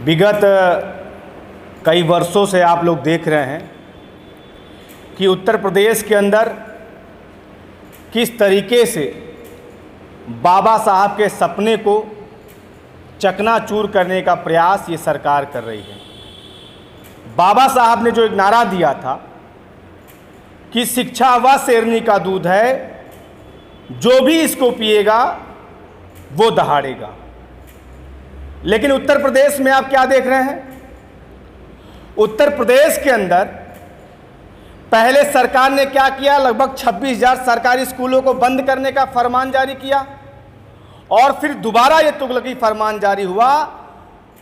विगत कई वर्षों से आप लोग देख रहे हैं कि उत्तर प्रदेश के अंदर किस तरीके से बाबा साहब के सपने को चकनाचूर करने का प्रयास ये सरकार कर रही है। बाबा साहब ने जो एक नारा दिया था कि शिक्षा व शेरनी का दूध है, जो भी इसको पिएगा वो दहाड़ेगा। लेकिन उत्तर प्रदेश में आप क्या देख रहे हैं? उत्तर प्रदेश के अंदर पहले सरकार ने क्या किया? लगभग 26,000 सरकारी स्कूलों को बंद करने का फरमान जारी किया और फिर दोबारा ये तुगलकी फरमान जारी हुआ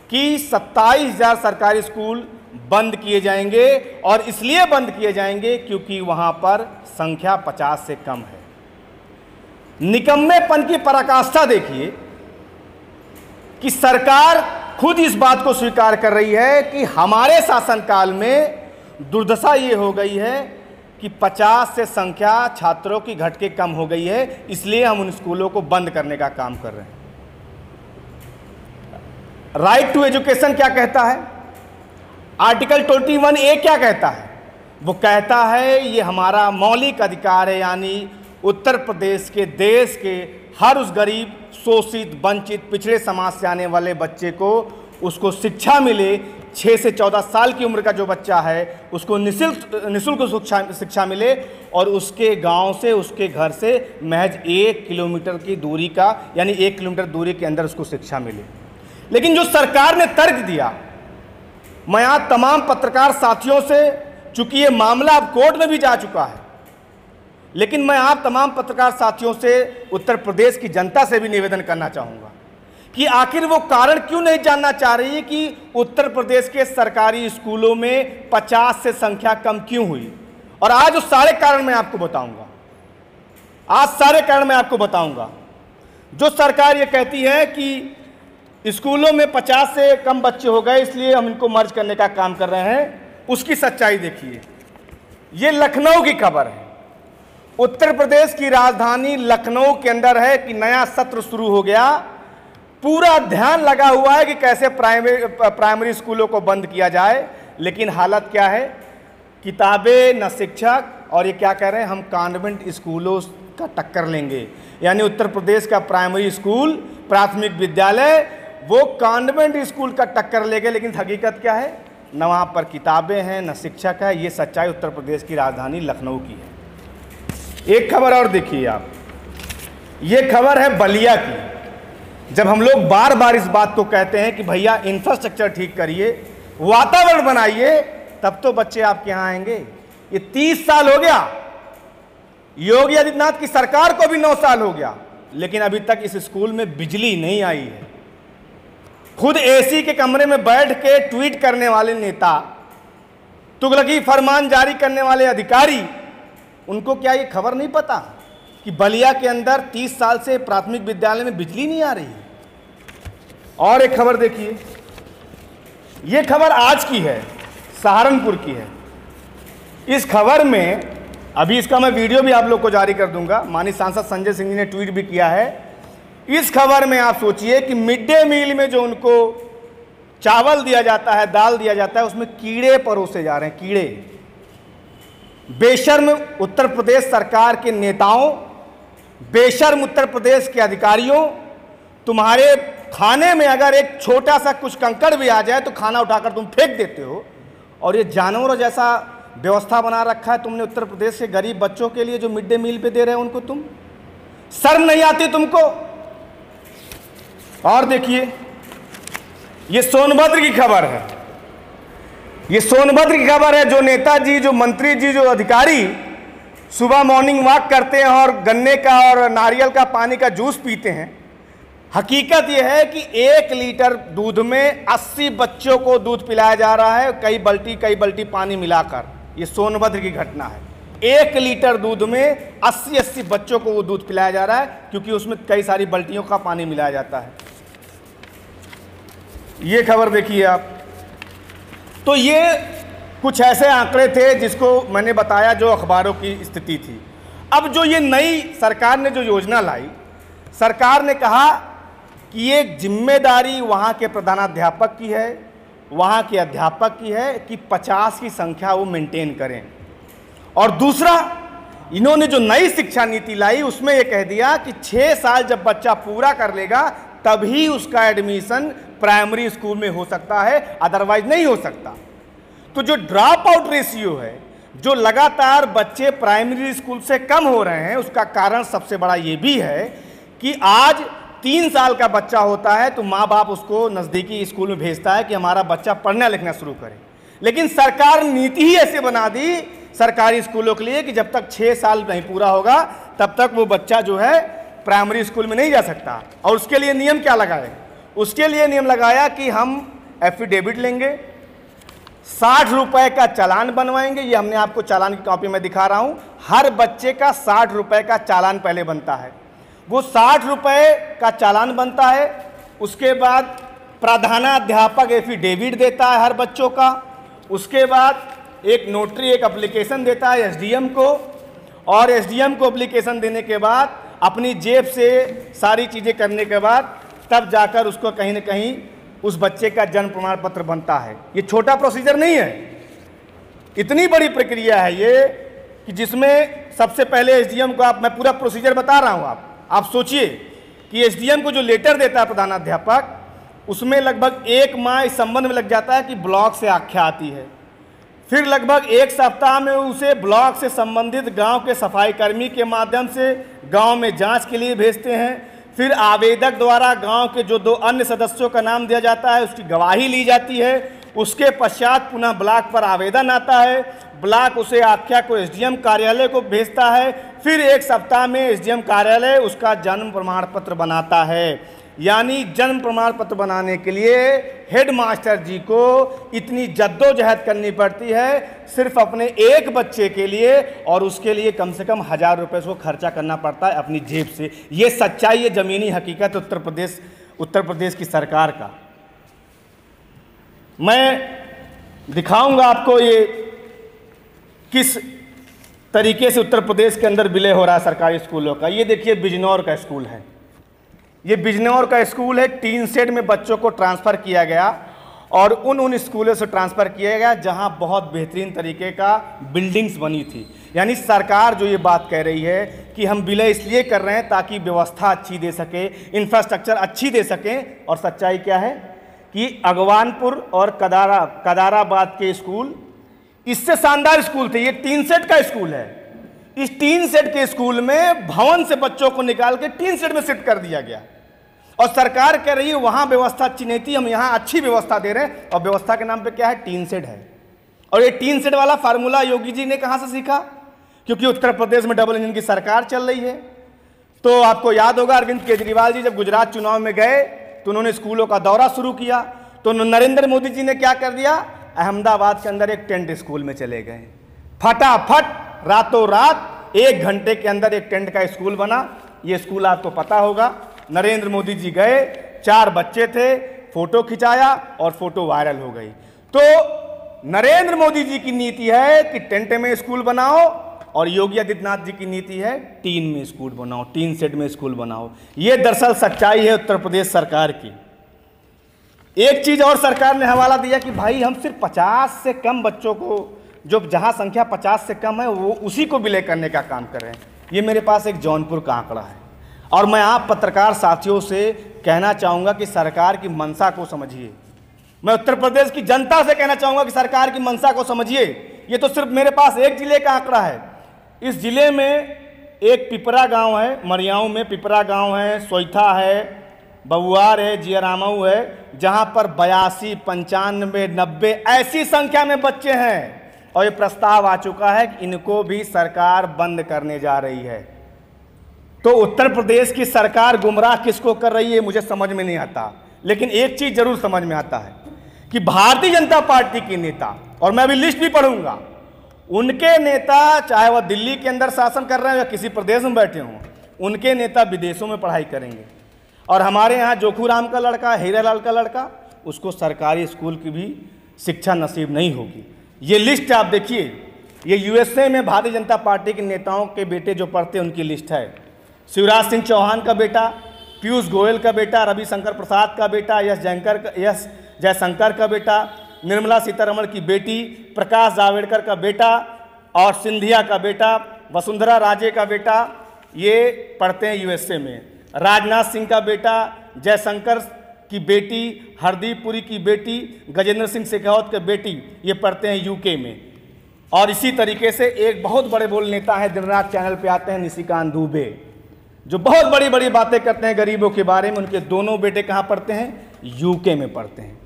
कि 27,000 सरकारी स्कूल बंद किए जाएंगे और इसलिए बंद किए जाएंगे क्योंकि वहां पर संख्या 50 से कम है। निकम्मेपन की पराकाष्ठा देखिए कि सरकार खुद इस बात को स्वीकार कर रही है कि हमारे शासनकाल में दुर्दशा ये हो गई है कि 50 से संख्या छात्रों की घट के कम हो गई है, इसलिए हम उन स्कूलों को बंद करने का काम कर रहे हैं। राइट टू एजुकेशन क्या कहता है? आर्टिकल 21A क्या कहता है? वो कहता है ये हमारा मौलिक अधिकार है, यानी उत्तर प्रदेश के देश के हर उस गरीब, शोषित, वंचित, पिछड़े समाज से आने वाले बच्चे को उसको शिक्षा मिले। 6 से 14 साल की उम्र का जो बच्चा है उसको निःशुल्क शिक्षा मिले और उसके गांव से, उसके घर से महज 1 किलोमीटर की दूरी का, यानी 1 किलोमीटर दूरी के अंदर उसको शिक्षा मिले। लेकिन जो सरकार ने तर्क दिया, मैं आज तमाम पत्रकार साथियों से, चूंकि ये मामला अब कोर्ट में भी जा चुका है, लेकिन मैं आप तमाम पत्रकार साथियों से, उत्तर प्रदेश की जनता से भी निवेदन करना चाहूँगा कि आखिर वो कारण क्यों नहीं जानना चाह रही है कि उत्तर प्रदेश के सरकारी स्कूलों में 50 से संख्या कम क्यों हुई। और आज उस सारे कारण मैं आपको बताऊंगा। आज सारे कारण मैं आपको बताऊंगा। जो सरकार ये कहती है कि स्कूलों में 50 से कम बच्चे हो गए इसलिए हम इनको मर्ज करने का काम कर रहे हैं, उसकी सच्चाई देखिए। ये लखनऊ की खबर है। उत्तर प्रदेश की राजधानी लखनऊ के अंदर है कि नया सत्र शुरू हो गया। पूरा ध्यान लगा हुआ है कि कैसे प्राइमरी स्कूलों को बंद किया जाए, लेकिन हालत क्या है? किताबें न शिक्षक, और ये क्या कह रहे हैं? हम कॉन्वेंट स्कूलों का टक्कर लेंगे। यानी उत्तर प्रदेश का प्राइमरी स्कूल, प्राथमिक विद्यालय, वो कॉन्वेंट स्कूल का टक्कर लेंगे। लेकिन हकीकत क्या है? न वहाँ पर किताबें हैं, न शिक्षक है। ये सच्चाई उत्तर प्रदेश की राजधानी लखनऊ की है। एक खबर और देखिए आप, ये खबर है बलिया की। जब हम लोग बार बार इस बात को कहते हैं कि भैया इंफ्रास्ट्रक्चर ठीक करिए, वातावरण बनाइए, तब तो बच्चे आपके यहाँ आएंगे। ये 30 साल हो गया, योगी आदित्यनाथ की सरकार को भी 9 साल हो गया, लेकिन अभी तक इस स्कूल में बिजली नहीं आई है। खुद एसी के कमरे में बैठ के ट्वीट करने वाले नेता, तुगलकी फरमान जारी करने वाले अधिकारी, उनको क्या ये खबर नहीं पता कि बलिया के अंदर 30 साल से प्राथमिक विद्यालय में बिजली नहीं आ रही है? और एक खबर देखिए, ये खबर आज की है, सहारनपुर की है। इस खबर में, अभी इसका मैं वीडियो भी आप लोग को जारी कर दूंगा, माननीय सांसद संजय सिंह जी ने ट्वीट भी किया है। इस खबर में आप सोचिए कि मिड डे मील में जो उनको चावल दिया जाता है, दाल दिया जाता है, उसमें कीड़े परोसे जा रहे हैं, कीड़े। बेशर्म उत्तर प्रदेश सरकार के नेताओं, बेशर्म उत्तर प्रदेश के अधिकारियों, तुम्हारे खाने में अगर एक छोटा सा कुछ कंकड़ भी आ जाए तो खाना उठाकर तुम फेंक देते हो। और ये जानवरों जैसा व्यवस्था बना रखा है तुमने उत्तर प्रदेश के गरीब बच्चों के लिए, जो मिड डे मील पे दे रहे हो उनको। तुम शर्म नहीं आती तुमको? और देखिए, ये सोनभद्र की खबर है। ये सोनभद्र की खबर है। जो नेताजी, जो मंत्री जी, जो अधिकारी सुबह मॉर्निंग वॉक करते हैं और गन्ने का और नारियल का पानी का जूस पीते हैं, हकीकत यह है कि 1 लीटर दूध में 80 बच्चों को दूध पिलाया जा रहा है, कई बल्टी पानी मिलाकर। ये सोनभद्र की घटना है। 1 लीटर दूध में 80 बच्चों को वो दूध पिलाया जा रहा है, क्योंकि उसमें कई सारी बल्टियों का पानी मिलाया जाता है। ये खबर देखिए आप। तो ये कुछ ऐसे आंकड़े थे जिसको मैंने बताया, जो अखबारों की स्थिति थी। अब जो ये नई सरकार ने जो योजना लाई, सरकार ने कहा कि ये जिम्मेदारी वहाँ के प्रधानाध्यापक की है, वहाँ के अध्यापक की है कि 50 की संख्या वो मेंटेन करें। और दूसरा, इन्होंने जो नई शिक्षा नीति लाई उसमें ये कह दिया कि 6 साल जब बच्चा पूरा कर लेगा तभी उसका एडमिशन प्राइमरी स्कूल में हो सकता है, अदरवाइज नहीं हो सकता। तो जो ड्रॉप आउट रेशियो है, जो लगातार बच्चे प्राइमरी स्कूल से कम हो रहे हैं, उसका कारण सबसे बड़ा ये भी है कि आज 3 साल का बच्चा होता है तो माँ बाप उसको नज़दीकी स्कूल में भेजता है कि हमारा बच्चा पढ़ना लिखना शुरू करे। लेकिन सरकार नीति ही ऐसे बना दी सरकारी स्कूलों के लिए कि जब तक 6 साल नहीं पूरा होगा तब तक वो बच्चा जो है प्राइमरी स्कूल में नहीं जा सकता। और उसके लिए नियम क्या लगाए? उसके लिए नियम लगाया कि हम एफिडेविट लेंगे, 60 रुपए का चालान बनवाएंगे। ये हमने आपको चालान की कॉपी में दिखा रहा हूं। हर बच्चे का 60 रुपए का चालान पहले बनता है। वो 60 रुपए का चालान बनता है। उसके बाद प्रधानाध्यापक एफिडेविट देता है हर बच्चों का। उसके बाद एक नोटरी एक एप्लीकेशन देता है एसडीएम को, और एसडीएम को एप्लीकेशन देने के बाद अपनी जेब से सारी चीज़ें करने के बाद तब जाकर उसको कहीं ना कहीं उस बच्चे का जन्म प्रमाण पत्र बनता है। ये छोटा प्रोसीजर नहीं है, इतनी बड़ी प्रक्रिया है ये कि जिसमें सबसे पहले एसडीएम को मैं पूरा प्रोसीजर बता रहा हूँ। आप सोचिए कि एसडीएम को जो लेटर देता है प्रधानाध्यापक, उसमें लगभग 1 माह इस संबंध में लग जाता है कि ब्लॉक से आख्या आती है। फिर लगभग 1 सप्ताह में उसे ब्लॉक से संबंधित गांव के सफाई कर्मी के माध्यम से गांव में जांच के लिए भेजते हैं। फिर आवेदक द्वारा गांव के जो 2 अन्य सदस्यों का नाम दिया जाता है उसकी गवाही ली जाती है। उसके पश्चात पुनः ब्लॉक पर आवेदन आता है। ब्लॉक उसे आख्या को एसडीएम कार्यालय को भेजता है। फिर 1 सप्ताह में एसडीएम कार्यालय उसका जन्म प्रमाण पत्र बनाता है। यानी जन्म प्रमाण पत्र बनाने के लिए हेडमास्टर जी को इतनी जद्दोजहद करनी पड़ती है सिर्फ अपने एक बच्चे के लिए, और उसके लिए कम से कम 1000 रुपये उसको खर्चा करना पड़ता है अपनी जेब से। ये सच्चाई, ये ज़मीनी हकीकत उत्तर प्रदेश की सरकार का। मैं दिखाऊंगा आपको ये किस तरीके से उत्तर प्रदेश के अंदर विलय हो रहा है सरकारी स्कूलों का। ये देखिए बिजनौर का स्कूल है, ये बिजनौर का स्कूल है। 3 सेट में बच्चों को ट्रांसफ़र किया गया और उन स्कूलों से ट्रांसफ़र किया गया जहां बहुत बेहतरीन तरीके का बिल्डिंग्स बनी थी। यानी सरकार जो ये बात कह रही है कि हम विलय इसलिए कर रहे हैं ताकि व्यवस्था अच्छी दे सके, इंफ्रास्ट्रक्चर अच्छी दे सकें। और सच्चाई क्या है कि अगवानपुर और कदाराबाद के स्कूल इससे शानदार स्कूल थे। ये 3 सेट का स्कूल है। इस 3 सेट के स्कूल में भवन से बच्चों को निकाल के 3 सेट में शिफ्ट कर दिया गया, और सरकार कह रही है वहां व्यवस्था अच्छी नहीं थी, हम यहां अच्छी व्यवस्था दे रहे हैं। और व्यवस्था के नाम पे क्या है? 3 सेट है। और ये 3 सेट वाला फार्मूला योगी जी ने कहां से सीखा? क्योंकि उत्तर प्रदेश में डबल इंजन की सरकार चल रही है। तो आपको याद होगा अरविंद केजरीवाल जी जब गुजरात चुनाव में गए तो उन्होंने स्कूलों का दौरा शुरू किया, तो नरेंद्र मोदी जी ने क्या कर दिया? अहमदाबाद के अंदर एक टेंट स्कूल में चले गए। फटाफट रातों रात 1 घंटे के अंदर एक टेंट का स्कूल बना। ये स्कूल आपको पता होगा। नरेंद्र मोदी जी गए, 4 बच्चे थे, फोटो खिंचाया और फोटो वायरल हो गई। तो नरेंद्र मोदी जी की नीति है कि टेंट में स्कूल बनाओ, और योगी आदित्यनाथ जी की नीति है 3 में स्कूल बनाओ, 3 सेट में स्कूल बनाओ। ये दरअसल सच्चाई है उत्तर प्रदेश सरकार की। एक चीज और सरकार ने हवाला दिया कि भाई हम सिर्फ 50 से कम बच्चों को, जो जहां संख्या 50 से कम है वो उसी को विलय करने का काम कर रहे हैं। ये मेरे पास एक जौनपुर का आंकड़ा है, और मैं आप पत्रकार साथियों से कहना चाहूँगा कि सरकार की मंशा को समझिए। मैं उत्तर प्रदेश की जनता से कहना चाहूँगा कि सरकार की मंशा को समझिए। ये तो सिर्फ मेरे पास एक जिले का आंकड़ा है। इस जिले में एक पिपरा गांव है, मरियाऊँ में पिपरा गांव है, सोइथा है, बबुआर है, जियारामऊ है, जहाँ पर 82, 95, 90 ऐसी संख्या में बच्चे हैं। और ये प्रस्ताव आ चुका है कि इनको भी सरकार बंद करने जा रही है। तो उत्तर प्रदेश की सरकार गुमराह किसको कर रही है मुझे समझ में नहीं आता। लेकिन एक चीज जरूर समझ में आता है कि भारतीय जनता पार्टी के नेता, और मैं अभी लिस्ट भी पढ़ूंगा, उनके नेता चाहे वह दिल्ली के अंदर शासन कर रहे हैं या किसी प्रदेश में बैठे हों, उनके नेता विदेशों में पढ़ाई करेंगे। और हमारे यहाँ जोखूराम का लड़का, हीरालाल का लड़का, उसको सरकारी स्कूल की भी शिक्षा नसीब नहीं होगी। ये लिस्ट आप देखिए, ये यूएसए में भारतीय जनता पार्टी के नेताओं के बेटे जो पढ़ते हैं उनकी लिस्ट है। शिवराज सिंह चौहान का बेटा, पीयूष गोयल का बेटा, रविशंकर प्रसाद का बेटा, जयशंकर का बेटा, निर्मला सीतारमण की बेटी, प्रकाश जावड़ेकर का बेटा और सिंधिया का बेटा, वसुंधरा राजे का बेटा, ये पढ़ते हैं यूएसए में। राजनाथ सिंह का बेटा, जयशंकर की बेटी, हरदीप पुरी की बेटी, गजेंद्र सिंह शेखावत की बेटी, ये पढ़ते हैं यूके में। और इसी तरीके से एक बहुत बड़े बोल नेता हैं, दिन रात चैनल पे आते हैं, निशिकांत दुबे, जो बहुत बड़ी बड़ी बातें करते हैं गरीबों के बारे में। उनके दोनों बेटे कहाँ पढ़ते हैं? यूके में पढ़ते हैं।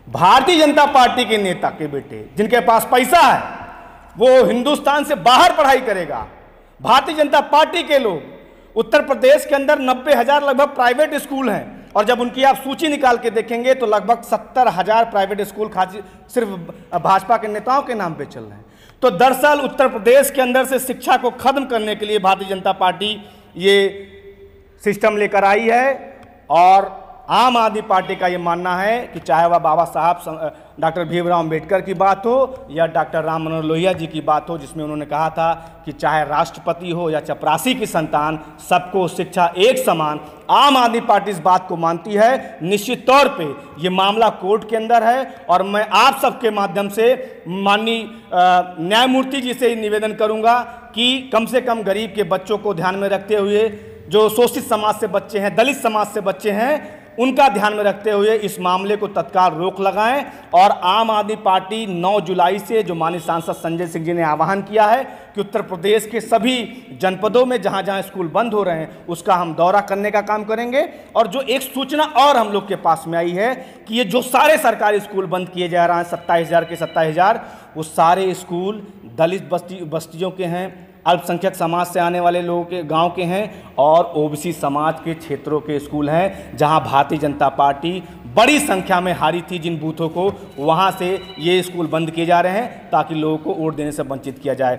भारतीय जनता पार्टी के नेता के बेटे, जिनके पास पैसा है, वो हिंदुस्तान से बाहर पढ़ाई करेगा। भारतीय जनता पार्टी के लोग, उत्तर प्रदेश के अंदर 90,000 लगभग प्राइवेट स्कूल हैं, और जब उनकी आप सूची निकाल के देखेंगे तो लगभग 70,000 प्राइवेट स्कूल सिर्फ भाजपा के नेताओं के नाम पे चल रहे हैं। तो दरअसल उत्तर प्रदेश के अंदर से शिक्षा को खत्म करने के लिए भारतीय जनता पार्टी ये सिस्टम लेकर आई है। और आम आदमी पार्टी का ये मानना है कि चाहे वह बाबा साहब डॉक्टर भीमराव अंबेडकर की बात हो या डॉक्टर राम मनोहर लोहिया जी की बात हो, जिसमें उन्होंने कहा था कि चाहे राष्ट्रपति हो या चपरासी की संतान, सबको शिक्षा एक समान। आम आदमी पार्टी इस बात को मानती है। निश्चित तौर पे ये मामला कोर्ट के अंदर है, और मैं आप सबके माध्यम से माननीय न्यायमूर्ति जी से निवेदन करूंगा कि कम से कम गरीब के बच्चों को ध्यान में रखते हुए, जो शोषित समाज से बच्चे हैं, दलित समाज से बच्चे हैं, उनका ध्यान में रखते हुए इस मामले को तत्काल रोक लगाएं। और आम आदमी पार्टी 9 जुलाई से, जो माननीय सांसद संजय सिंह जी ने आह्वान किया है कि उत्तर प्रदेश के सभी जनपदों में जहां जहां स्कूल बंद हो रहे हैं, उसका हम दौरा करने का काम करेंगे। और जो एक सूचना और हम लोग के पास में आई है कि ये जो सारे सरकारी स्कूल बंद किए जा रहे हैं, 27,000 के 27,000, वो सारे स्कूल दलित बस्तियों के हैं, अल्पसंख्यक समाज से आने वाले लोगों के गांव के हैं, और ओबीसी समाज के क्षेत्रों के स्कूल हैं, जहां भारतीय जनता पार्टी बड़ी संख्या में हारी थी। जिन बूथों को, वहां से ये स्कूल बंद किए जा रहे हैं ताकि लोगों को वोट देने से वंचित किया जाए।